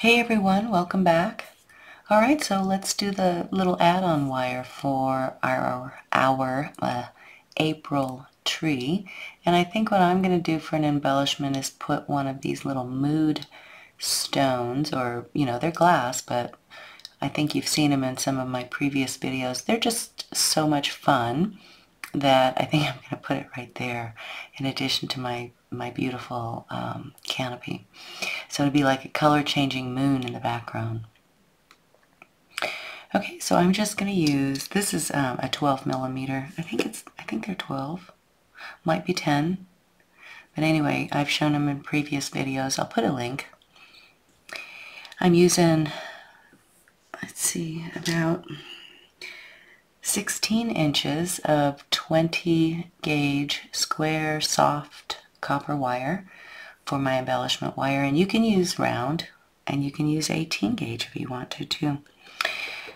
Hey everyone, welcome back. Alright, so let's do the little add-on wire for our April tree. And I think what I'm going to do for an embellishment is put one of these little mood stones, or they're glass, but I think you've seen them in some of my previous videos. They're just so much fun that I think I'm going to put it right there in addition to my beautiful canopy. So it'd be like a color changing moon in the background. Okay, so I'm just going to use, this is a 12 millimeter. I think they're 12. Might be 10. But anyway, I've shown them in previous videos. I'll put a link. I'm using, let's see, about 16 inches of 20 gauge square soft copper wire for my embellishment wire, and you can use round and you can use 18 gauge if you want to too.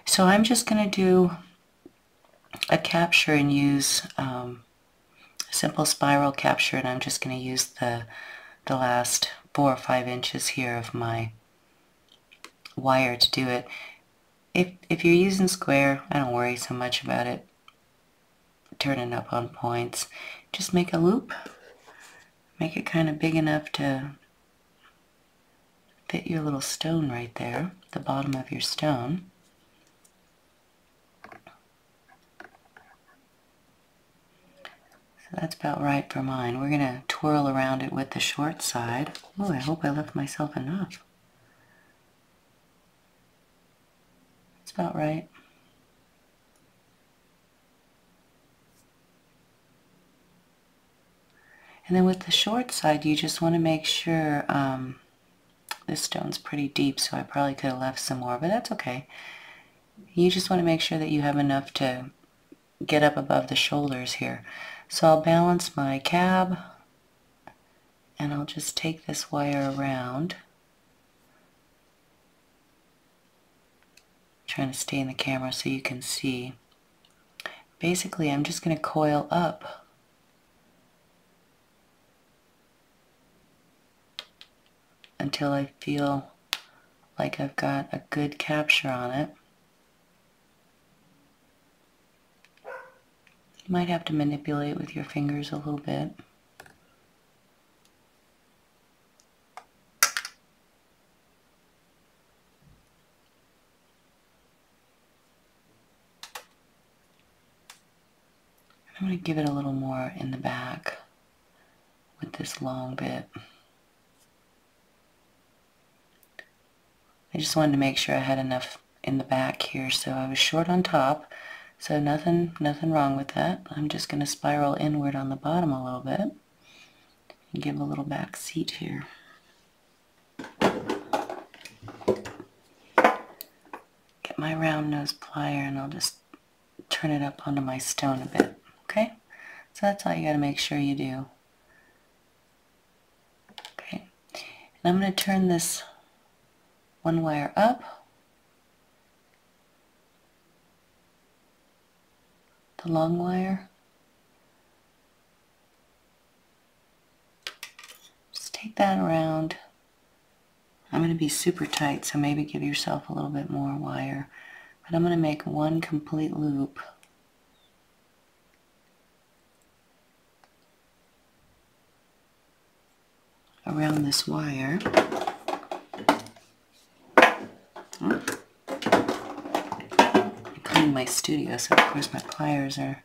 So I'm just going to do a capture and use simple spiral capture, and I'm just going to use the last 4 or 5 inches here of my wire to do it. If you're using square, I don't worry so much about it turning up on points. Just make a loop, make it kind of big enough to fit your little stone right there, the bottom of your stone. So that's about right for mine. We're going to twirl around it with the short side. Oh, I hope I left myself enough. That's about right. And then with the short side, you just want to make sure, this stone's pretty deep, so I probably could have left some more, but that's okay. You just want to make sure that you have enough to get up above the shoulders here. So I'll balance my cab, and I'll just take this wire around. I'm trying to stay in the camera so you can see. Basically, I'm just going to coil up until I feel like I've got a good capture on it. You might have to manipulate with your fingers a little bit. I'm going to give it a little more in the back with this long bit. I just wanted to make sure I had enough in the back here, so I was short on top, so nothing wrong with that. I'm just going to spiral inward on the bottom a little bit and give a little back seat here. Get my round nose plier and I'll just turn it up onto my stone a bit, okay? So that's all you got to make sure you do. Okay, and I'm going to turn this one wire up, the long wire. Just take that around. I'm going to be super tight, so maybe give yourself a little bit more wire. But I'm going to make one complete loop. Around this wire. I'm cleaning my studio, so of course my pliers are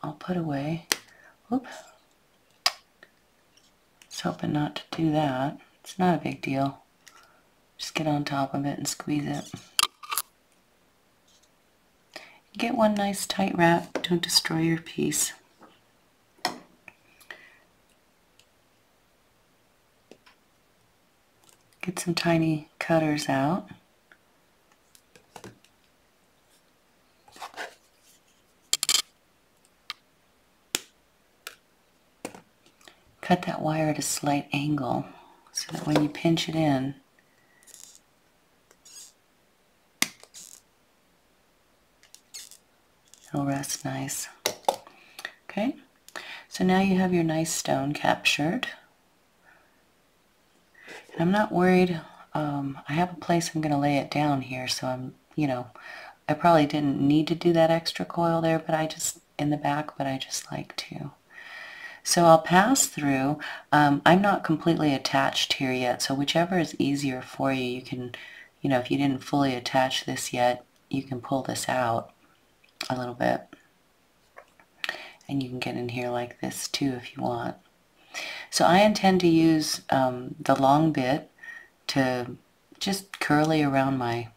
all put away. Whoop. Just hoping not to do that. It's not a big deal. Just get on top of it and squeeze it. Get one nice tight wrap. Don't destroy your piece. Get some tiny cutters out. Cut that wire at a slight angle so that when you pinch it in, it'll rest nice. Okay, so now you have your nice stone captured. And I'm not worried. I have a place I'm going to lay it down here, so I'm, I probably didn't need to do that extra coil there, but I just, in the back, but I just like to. So I'll pass through. I'm not completely attached here yet, so whichever is easier for you, you can, if you didn't fully attach this yet, you can pull this out a little bit. And you can get in here like this too if you want. So I intend to use the long bit to just curly around my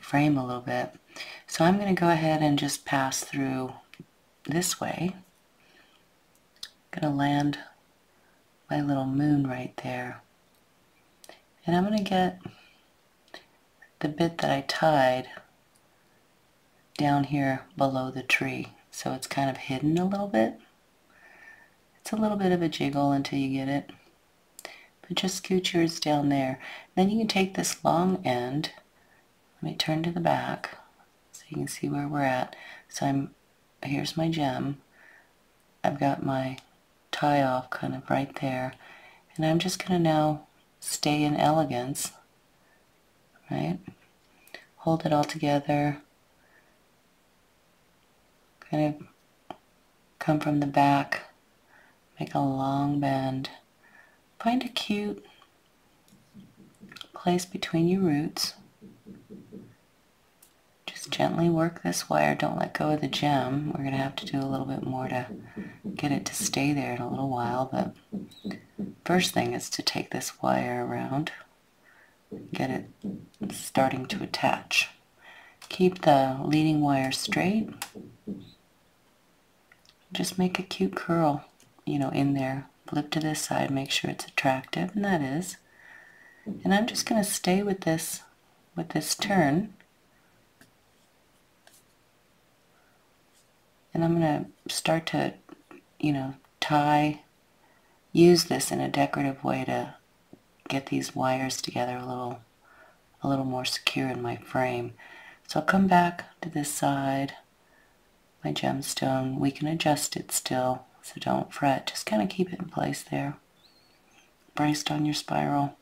frame a little bit. So I'm going to go ahead and just pass through this way. I'm going to land my little moon right there. And I'm going to get the bit that I tied down here below the tree. So it's kind of hidden a little bit. It's a little bit of a jiggle until you get it. But just scoot yours down there. Then you can take this long end. Let me turn to the back so you can see where we're at. So here's my gem. I've got my tie off kind of right there. And I'm just going to now stay in elegance, right? Hold it all together. Kind of come from the back. Make a long bend. Find a cute place between your roots. Just gently work this wire. Don't let go of the gem. We're going to have to do a little bit more to get it to stay there in a little while, but first thing is to take this wire around, get it starting to attach. Keep the leading wire straight. Just make a cute curl, in there. Flip to this side, make sure it's attractive, and that is. And I'm just going to stay with this turn. And I'm going to start to, use this in a decorative way to get these wires together a little more secure in my frame. So I'll come back to this side, my gemstone. We can adjust it still, so don't fret. Just kind of keep it in place there. Braced on your spiral.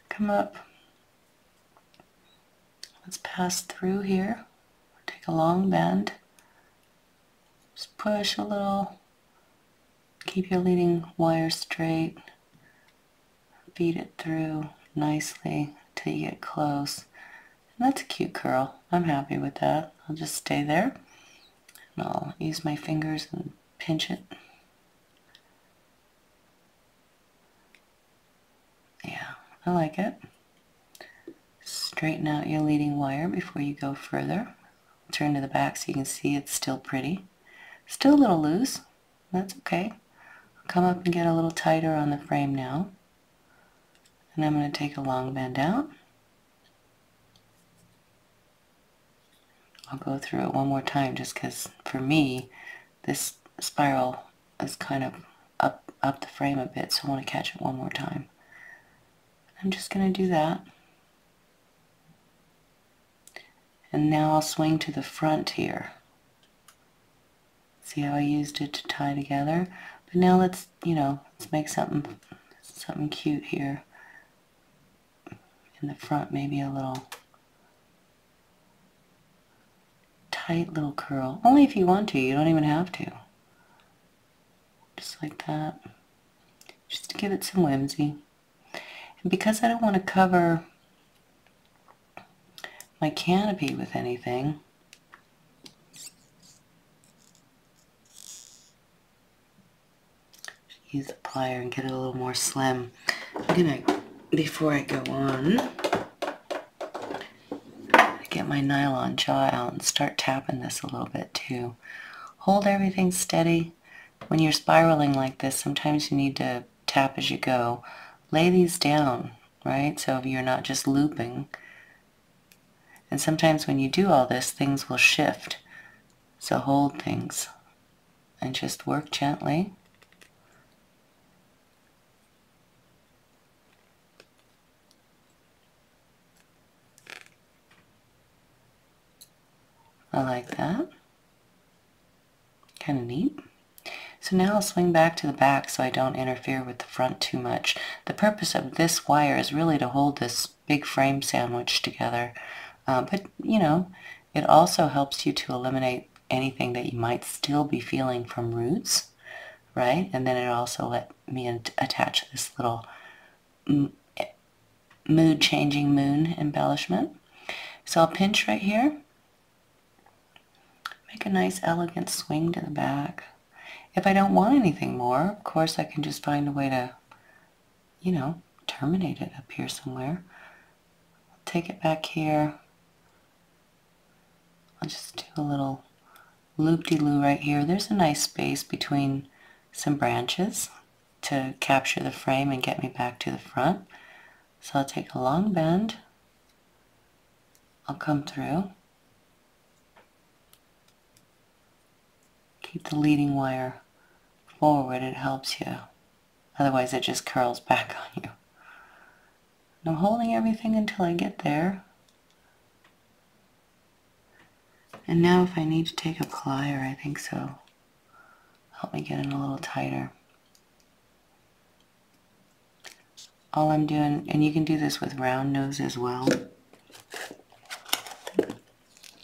Come up. Let's pass through here. Take a long bend. Just push a little. Keep your leading wire straight. Feed it through nicely till you get close. And that's a cute curl. I'm happy with that. I'll just stay there. And I'll use my fingers and pinch it. Yeah, I like it. Straighten out your leading wire before you go further. Turn to the back so you can see it's still pretty. Still a little loose. That's okay. I'll come up and get a little tighter on the frame now. And I'm going to take a long bend out. I'll go through it one more time just because for me this spiral is kind of up the frame a bit, so I want to catch it one more time. I'm just going to do that. And now I'll swing to the front here. See how I used it to tie together? But now let's make something cute here. In the front, maybe a little tight little curl. Only if you want to, you don't even have to. Just like that. Just to give it some whimsy. And because I don't want to cover my canopy with anything, use the plier and get it a little more slim. I'm gonna, before I go on, get my nylon jaw out and start tapping this a little bit too. Hold everything steady. When you're spiraling like this, sometimes you need to tap as you go. Lay these down, right? So you're not just looping. And sometimes when you do all this, things will shift. So hold things and just work gently. I like that. Kind of neat. So So now I'll swing back to the back so I don't interfere with the front too much. The purpose of this wire is really to hold this big frame sandwich together. But, you know, it also helps you to eliminate anything that you might still be feeling from roots, right? And then it also let me attach this little mood-changing moon embellishment. So I'll pinch right here. Make a nice elegant swing to the back. If I don't want anything more, of course I can just find a way to, you know, terminate it up here somewhere. I'll take it back here. I'll just do a little loop-de-loo right here. There's a nice space between some branches to capture the frame and get me back to the front. So I'll take a long bend. I'll come through. Keep the leading wire forward, it helps you. Otherwise it just curls back on you. And I'm holding everything until I get there. And now if I need to take a plier, I think so. Help me get in a little tighter. All I'm doing, and you can do this with round nose as well,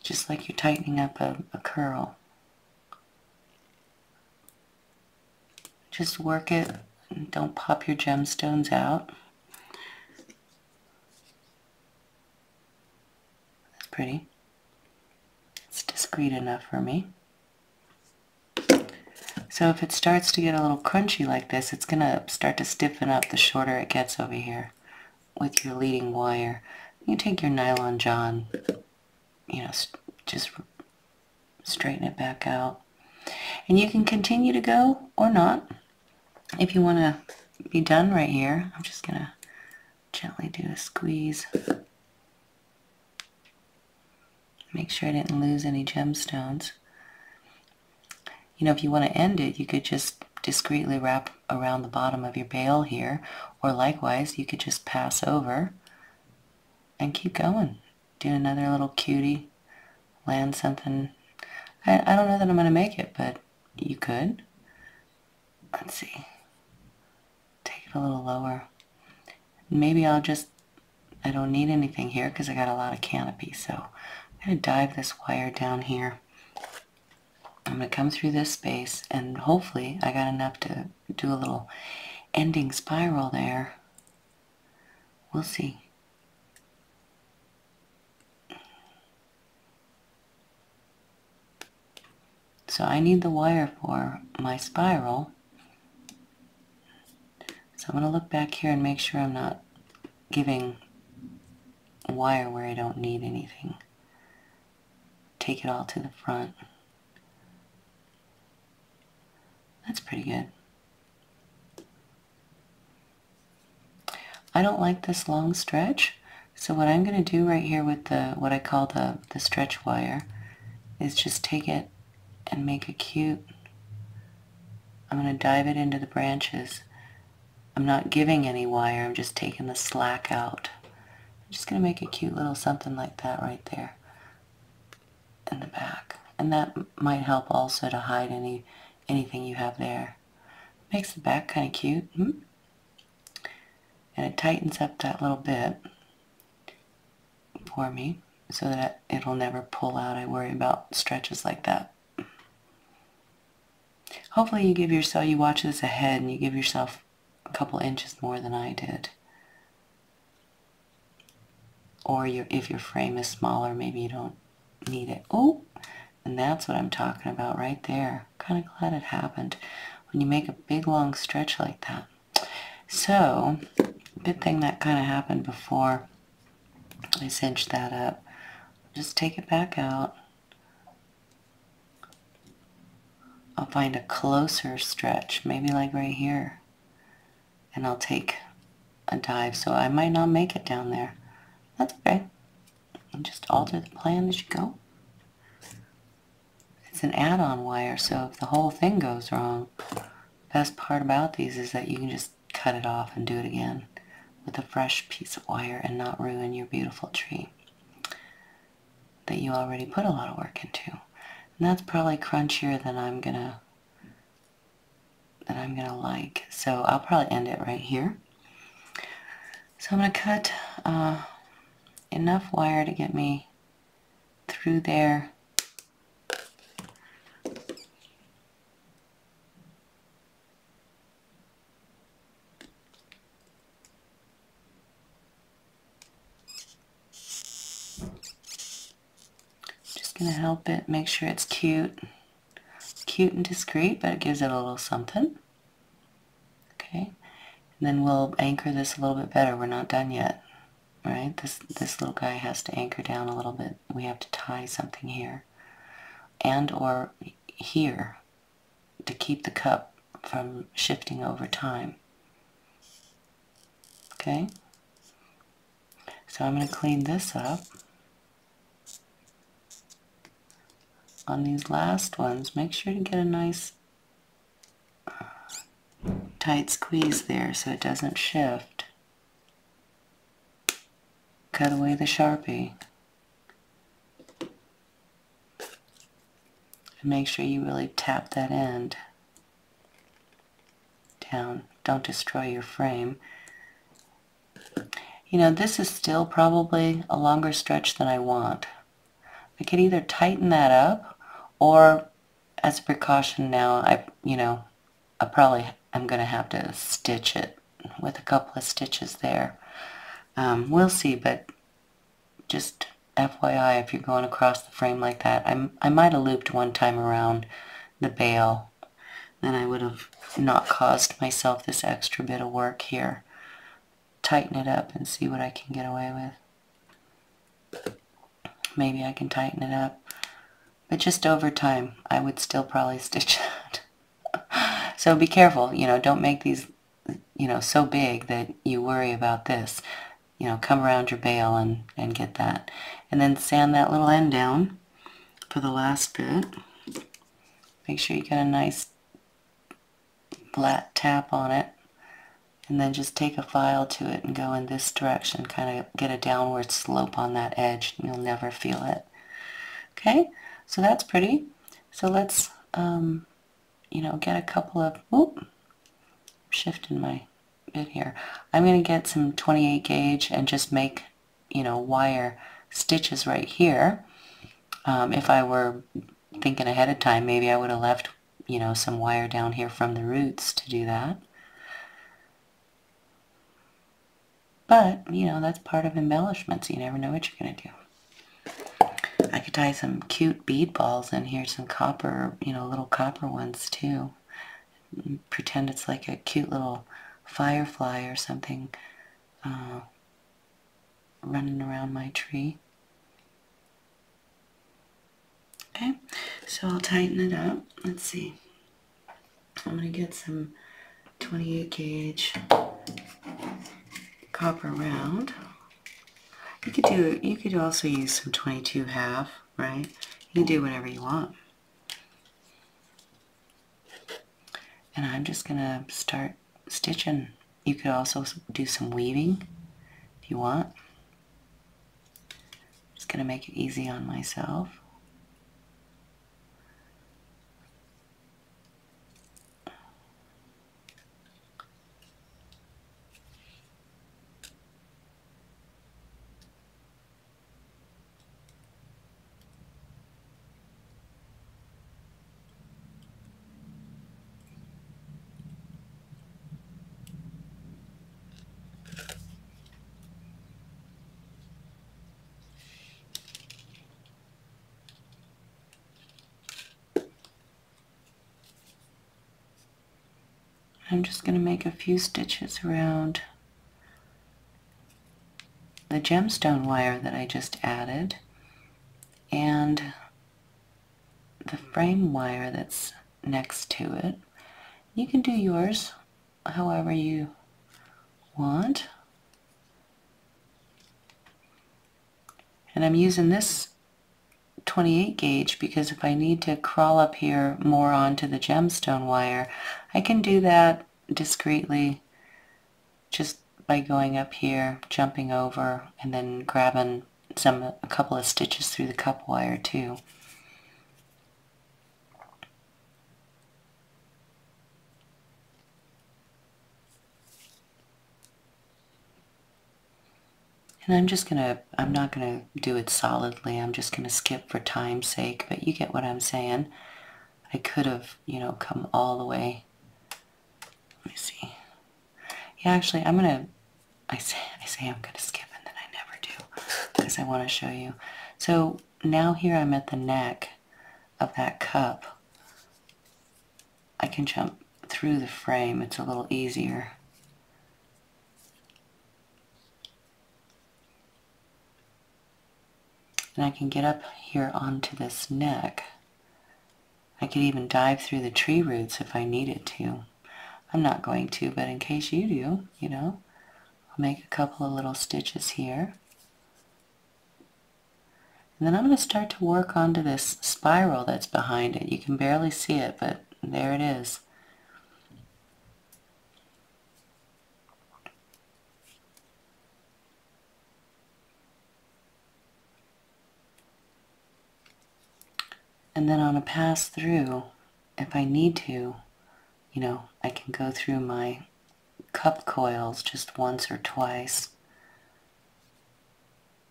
just like you're tightening up a curl. Just work it, and don't pop your gemstones out. That's pretty. It's discreet enough for me. So if it starts to get a little crunchy like this, it's going to start to stiffen up the shorter it gets over here with your leading wire. You take your nylon John, you know, just straighten it back out. And you can continue to go or not. If you want to be done right here, I'm just going to gently do a squeeze. Make sure I didn't lose any gemstones. You know, if you want to end it, you could just discreetly wrap around the bottom of your bail here, or likewise, you could just pass over and keep going. Do another little cutie, land something. I don't know that I'm going to make it, but you could. Let's see. Take it a little lower. Maybe I don't need anything here because I got a lot of canopy, so I'm going to dive this wire down here. I'm going to come through this space, and hopefully I got enough to do a little ending spiral there. We'll see. So I need the wire for my spiral. So I'm going to look back here and make sure I'm not giving wire where I don't need anything. Take it all to the front. That's pretty good. I don't like this long stretch, so what I'm going to do right here with what I call the stretch wire is just take it and make a cute, I'm going to dive it into the branches. I'm not giving any wire, I'm just taking the slack out. I'm just going to make a cute little something like that right there in the back. And that might help also to hide anything you have there. Makes the back kind of cute. And it tightens up that little bit for me so that it'll never pull out. I worry about stretches like that. Hopefully you watch this ahead and you give yourself a couple inches more than I did. Or if your frame is smaller, maybe you don't need it. Oh, and that's what I'm talking about right there. Kind of glad it happened when you make a big long stretch like that. So, good thing that kind of happened before I cinched that up. Just take it back out. I'll find a closer stretch, maybe like right here. And I'll take a dive, so I might not make it down there. That's okay. And just alter the plan as you go. It's an add-on wire, so if the whole thing goes wrong, the best part about these is that you can just cut it off and do it again with a fresh piece of wire and not ruin your beautiful tree that you already put a lot of work into. And that's probably crunchier than I'm gonna I'm going to like. So I'll probably end it right here. So I'm going to cut enough wire to get me through there. Just going to help it make sure it's cute. Cute and discreet, but it gives it a little something. Okay, and then we'll anchor this a little bit better. We're not done yet, right? This little guy has to anchor down a little bit. We have to tie something here and or here to keep the cup from shifting over time. Okay, so I'm going to clean this up. On these last ones, make sure to get a nice tight squeeze there so it doesn't shift. Cut away the Sharpie. And make sure you really tap that end down. Don't destroy your frame. You know, this is still probably a longer stretch than I want. I could either tighten that up, or as a precaution now, I probably am going to have to stitch it with a couple of stitches there. We'll see, but just FYI, if you're going across the frame like that, I might have looped one time around the bail, then I would have not caused myself this extra bit of work here. Tighten it up and see what I can get away with. Maybe I can tighten it up, but just over time I would still probably stitch it. So be careful, you know, don't make these, you know, so big that you worry about this. You know, come around your bail and get that. And then sand that little end down for the last bit. Make sure you get a nice flat tap on it. And then just take a file to it and go in this direction. Kind of get a downward slope on that edge. You'll never feel it. Okay, so that's pretty. So let's, you know, get a couple of, whoop, shifting my bit here. I'm going to get some 28 gauge and just make, you know, wire stitches right here. If I were thinking ahead of time, maybe I would have left, you know, some wire down here from the roots to do that. But, you know, that's part of embellishments. You never know what you're going to do. I could tie some cute bead balls in here, some copper, you know, little copper ones too. Pretend it's like a cute little firefly or something running around my tree. Okay, so I'll tighten it up. Let's see. I'm going to get some 28 gauge copper round. You could also use some 22.5, right? You can do whatever you want. And I'm just going to start stitching. You could also do some weaving if you want. Just going to make it easy on myself. I'm just going to make a few stitches around the gemstone wire that I just added and the frame wire that's next to it. You can do yours however you want. And I'm using this 28 gauge because if I need to crawl up here more onto the gemstone wire, I can do that discreetly just by going up here, jumping over, and then grabbing a couple of stitches through the cup wire too. And I'm not gonna do it solidly. I'm just gonna skip for time's sake, but you get what I'm saying. I could have, come all the way. Let me see. Yeah, actually, I say I'm gonna skip and then I never do because I want to show you. So now here I'm at the neck of that cup. I can jump through the frame. It's a little easier. And I can get up here onto this neck. I could even dive through the tree roots if I needed to. I'm not going to, but in case you do, I'll make a couple of little stitches here. And then I'm going to start to work onto this spiral that's behind it. You can barely see it, but there it is. And then on a pass through, if I need to, I can go through my cup coils just once or twice,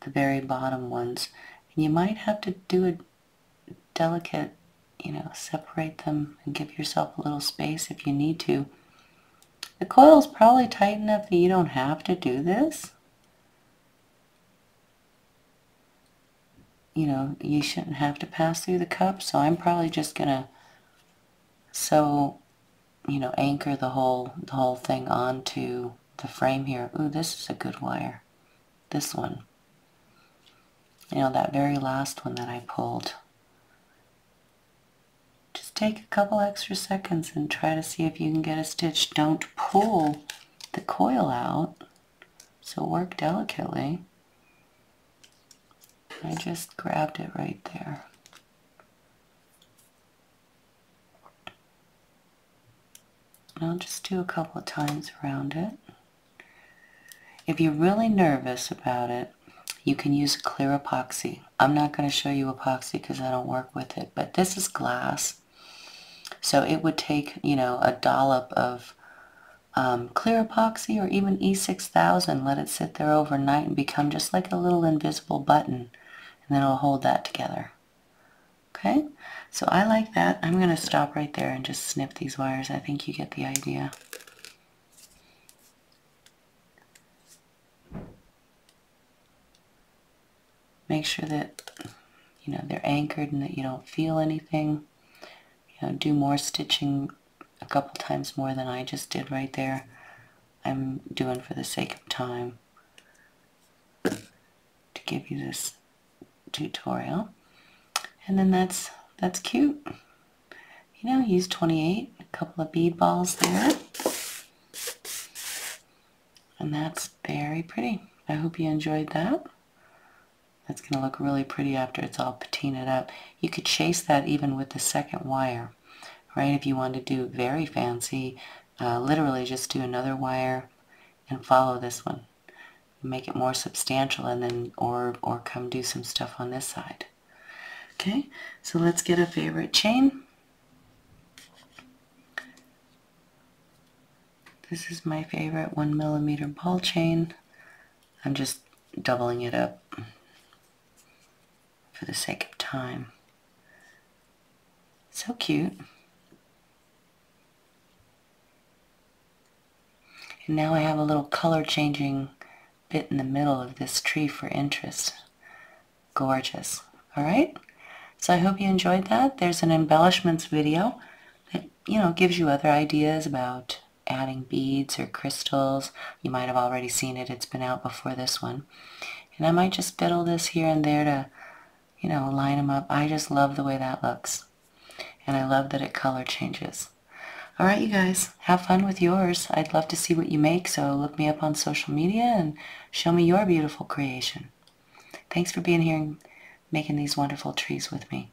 the very bottom ones. And you might have to do a delicate, separate them and give yourself a little space if you need to. The coil's probably tight enough that you don't have to do this. You shouldn't have to pass through the cup, so I'm probably just gonna anchor the whole thing onto the frame here. Ooh, this is a good wire. This one. That very last one that I pulled. Just take a couple extra seconds and try to see if you can get a stitch. Don't pull the coil out, so work delicately. I just grabbed it right there. And I'll just do a couple of times around it. If you're really nervous about it, you can use clear epoxy. I'm not going to show you epoxy because I don't work with it, but this is glass. So it would take, a dollop of clear epoxy or even E6000, let it sit there overnight and become just like a little invisible button, and then it'll hold that together. Okay, so I like that. I'm going to stop right there and just snip these wires. I think you get the idea. Make sure that, they're anchored and that you don't feel anything. Do more stitching a couple times more than I just did right there. I'm doing for the sake of time to give you this tutorial. And then that's cute. Use 28, a couple of bead balls there. And that's very pretty. I hope you enjoyed that. That's going to look really pretty after it's all patinaed up. You could chase that even with the second wire, right? If you want to do very fancy, literally just do another wire and follow this one. Make it more substantial, and then or come do some stuff on this side. Okay, so let's get a favorite chain. This is my favorite 1mm ball chain. I'm just doubling it up for the sake of time. So cute. And now I have a little color changing bit in the middle of this tree for interest. Gorgeous. Alright? So I hope you enjoyed that. There's an embellishments video that, gives you other ideas about adding beads or crystals. You might have already seen it. It's been out before this one. And I might just fiddle this here and there to, line them up. I just love the way that looks. And I love that it color changes. Alright, you guys, have fun with yours. I'd love to see what you make, so look me up on social media and show me your beautiful creation. Thanks for being here and making these wonderful trees with me.